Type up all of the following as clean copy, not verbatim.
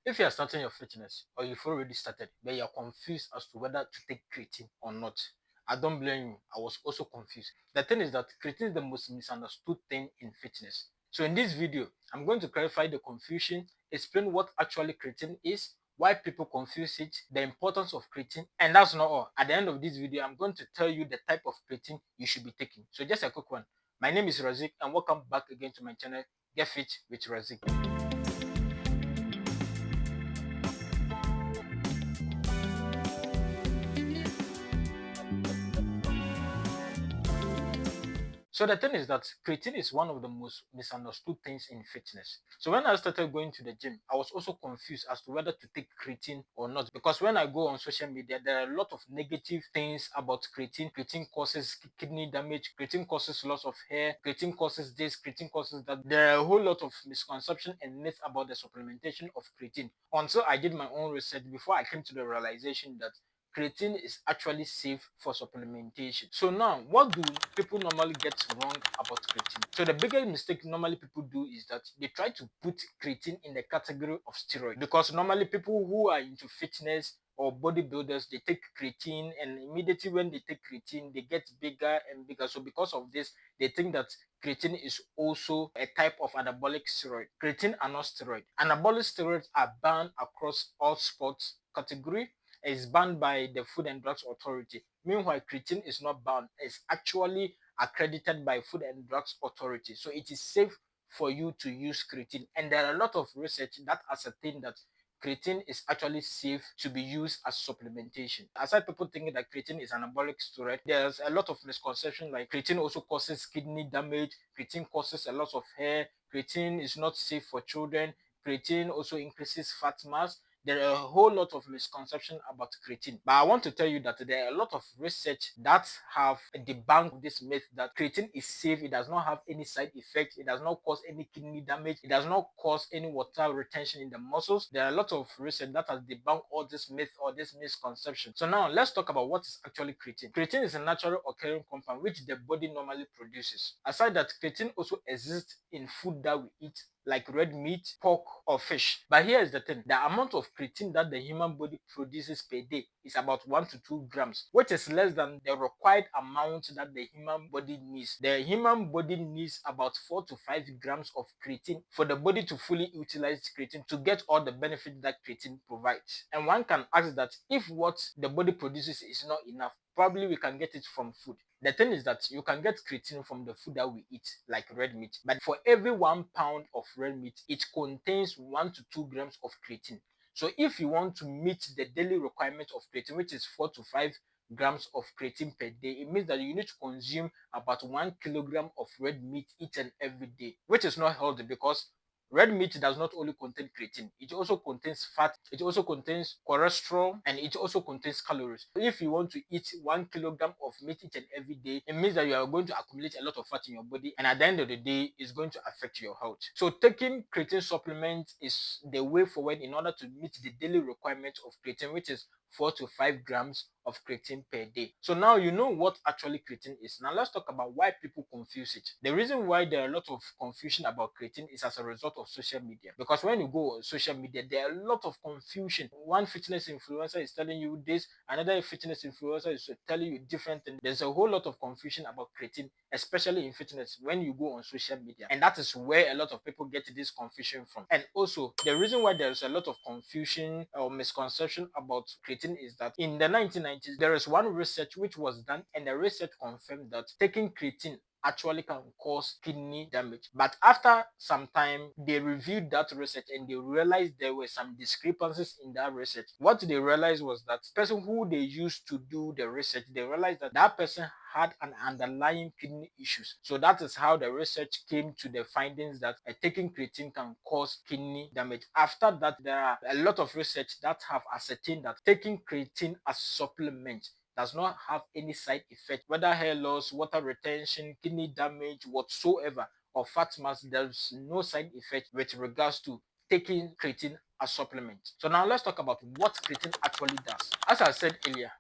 If you are starting your fitness or you've already started, but you're confused as to whether to take creatine or not, I don't blame you. I was also confused. The thing is that creatine is the most misunderstood thing in fitness. So in this video, I'm going to clarify the confusion, explain what actually creatine is, why people confuse it, the importance of creatine, and that's not all. At the end of this video, I'm going to tell you the type of creatine you should be taking. So just a quick one. My name is Razik and welcome back again to my channel, Get Fit with Razik. So the thing is that creatine is one of the most misunderstood things in fitness. So when I started going to the gym, I was also confused as to whether to take creatine or not. Because when I go on social media, there are a lot of negative things about creatine. Creatine causes kidney damage, creatine causes loss of hair, creatine causes this, creatine causes that. There are a whole lot of misconception and myth about the supplementation of creatine. Until I did my own research before I came to the realization that creatine is actually safe for supplementation. So now, what do people normally get wrong about creatine? So the biggest mistake normally people do is that they try to put creatine in the category of steroid, because normally people who are into fitness or bodybuilders, they take creatine, and immediately when they take creatine they get bigger and bigger. So because of this, they think that creatine is also a type of anabolic steroid. Creatine are not steroid. Anabolic steroids are banned across all sports category, is banned by the Food and Drugs Authority. Meanwhile, creatine is not banned. It's actually accredited by Food and Drugs Authority. So it is safe for you to use creatine. And there are a lot of research that ascertain that creatine is actually safe to be used as supplementation. Aside people thinking that creatine is anabolic steroid, there's a lot of misconception like creatine also causes kidney damage, creatine causes a lot of hair, creatine is not safe for children, creatine also increases fat mass. There are a whole lot of misconception about creatine. But I want to tell you that there are a lot of research that have debunked this myth that creatine is safe. It does not have any side effects. It does not cause any kidney damage. It does not cause any water retention in the muscles. There are a lot of research that has debunked all this myth or this misconception. So now let's talk about what is actually creatine. Creatine is a natural occurring compound which the body normally produces. Aside that, creatine also exists in food that we eat like red meat, pork, or fish. But here is the thing, the amount of creatine that the human body produces per day is about 1 to 2 grams, which is less than the required amount that the human body needs. The human body needs about 4 to 5 grams of creatine for the body to fully utilize creatine to get all the benefits that creatine provides. And one can ask that if what the body produces is not enough, probably we can get it from food. The thing is that you can get creatine from the food that we eat, like red meat. But for every 1 pound of red meat, it contains 1 to 2 grams of creatine. So if you want to meet the daily requirement of creatine, which is 4 to 5 grams of creatine per day, it means that you need to consume about 1 kilogram of red meat each and every day, which is not healthy because red meat does not only contain creatine, it also contains fat, it also contains cholesterol, and it also contains calories. If you want to eat 1 kilogram of meat each and every day, it means that you are going to accumulate a lot of fat in your body, and at the end of the day, it's going to affect your health. So taking creatine supplements is the way forward in order to meet the daily requirement of creatine, which is 4 to 5 grams of creatine per day. So now you know what actually creatine is. Now let's talk about why people confuse it. The reason why there are a lot of confusion about creatine is as a result of social media. Because when you go on social media, there are a lot of confusion. One fitness influencer is telling you this, another fitness influencer is telling you different things. There's a whole lot of confusion about creatine, especially in fitness when you go on social media. And that is where a lot of people get this confusion from. And also, the reason why there's a lot of confusion or misconception about creatine is that in the 1990s, there is one research which was done, and the research confirmed that taking creatine actually can cause kidney damage. But after some time, they reviewed that research and they realized there were some discrepancies in that research. What they realized was that the person who they used to do the research, they realized that that person had an underlying kidney issues. So that is how the research came to the findings that taking creatine can cause kidney damage. After that, there are a lot of research that have ascertained that taking creatine as supplement does not have any side effect, whether hair loss, water retention, kidney damage, whatsoever, or fat mass. There's no side effect with regards to taking creatine as supplement. So now let's talk about what creatine actually does. As I said earlier,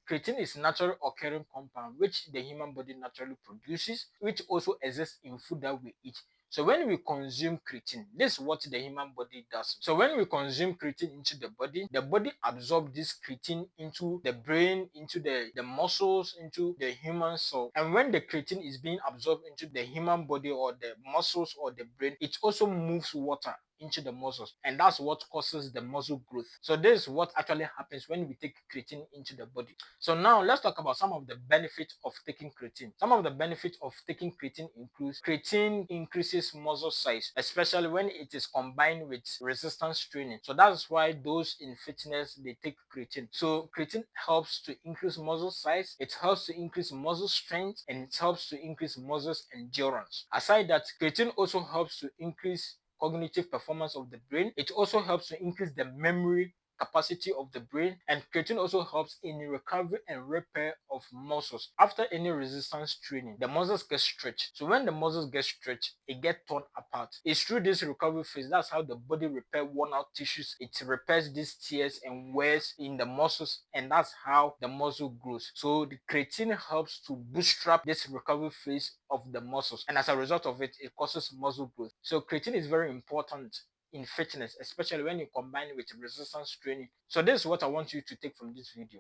creatine is natural occurring compound which the human body naturally produces, which also exists in food that we eat. So when we consume creatine, this is what the human body does. So when we consume creatine into the body absorbs this creatine into the brain, into the muscles, into the human cell. And when the creatine is being absorbed into the human body or the muscles or the brain, it also moves water into the muscles, and that's what causes the muscle growth. So this is what actually happens when we take creatine into the body. So now let's talk about some of the benefits of taking creatine. Some of the benefits of taking creatine includes creatine increases muscle size, especially when it is combined with resistance training. So that's why those in fitness they take creatine. So creatine helps to increase muscle size, it helps to increase muscle strength, and it helps to increase muscles endurance. Aside that, creatine also helps to increase cognitive performance of the brain. It also helps to increase the memory capacity of the brain, and creatine also helps in the recovery and repair of muscles. After any resistance training, the muscles get stretched. So when the muscles get stretched, it gets torn apart. It's through this recovery phase that's how the body repair worn out tissues. It repairs these tears and wears in the muscles, and that's how the muscle grows. So the creatine helps to bootstrap this recovery phase of the muscles, and as a result of it, it causes muscle growth. So creatine is very important in fitness, especially when you combine it with resistance training. So this is what I want you to take from this video.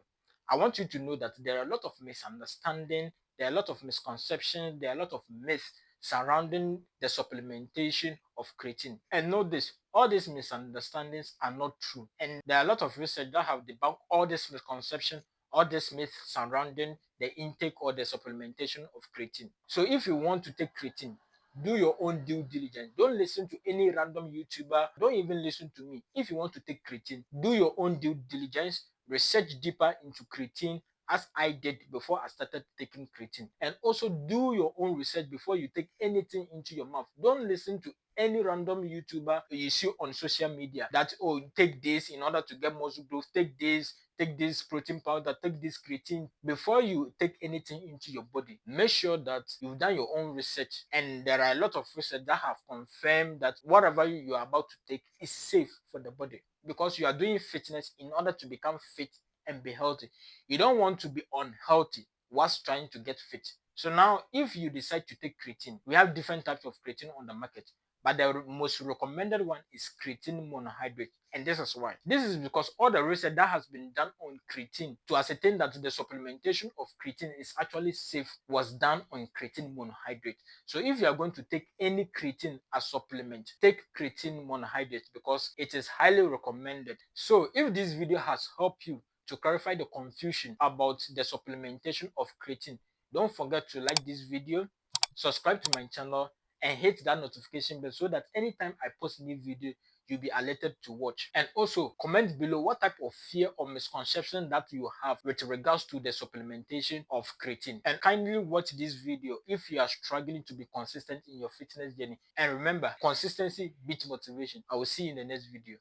I want you to know that there are a lot of misunderstanding, there are a lot of misconceptions, there are a lot of myths surrounding the supplementation of creatine. And know this, all these misunderstandings are not true. And there are a lot of research that have debunked all these misconceptions, all these myths surrounding the intake or the supplementation of creatine. So if you want to take creatine, do your own due diligence. Don't listen to any random YouTuber. Don't even listen to me. If you want to take creatine, do your own due diligence. Research deeper into creatine as I did before I started taking creatine. And also do your own research before you take anything into your mouth. Don't listen to any random YouTuber you see on social media that, oh, take this in order to get muscle growth, take this protein powder, take this creatine. Before you take anything into your body, make sure that you've done your own research. And there are a lot of research that have confirmed that whatever you are about to take is safe for the body, because you are doing fitness in order to become fit and be healthy. You don't want to be unhealthy whilst trying to get fit. So now, if you decide to take creatine, we have different types of creatine on the market, but the most recommended one is creatine monohydrate. And this is why. This is because all the research that has been done on creatine to ascertain that the supplementation of creatine is actually safe was done on creatine monohydrate. So if you are going to take any creatine as supplement, take creatine monohydrate because it is highly recommended. So if this video has helped you to clarify the confusion about the supplementation of creatine, don't forget to like this video, subscribe to my channel, and hit that notification bell so that anytime I post a new video, you'll be alerted to watch. And also comment below what type of fear or misconception that you have with regards to the supplementation of creatine. And kindly watch this video if you are struggling to be consistent in your fitness journey. And remember, consistency beats motivation. I will see you in the next video.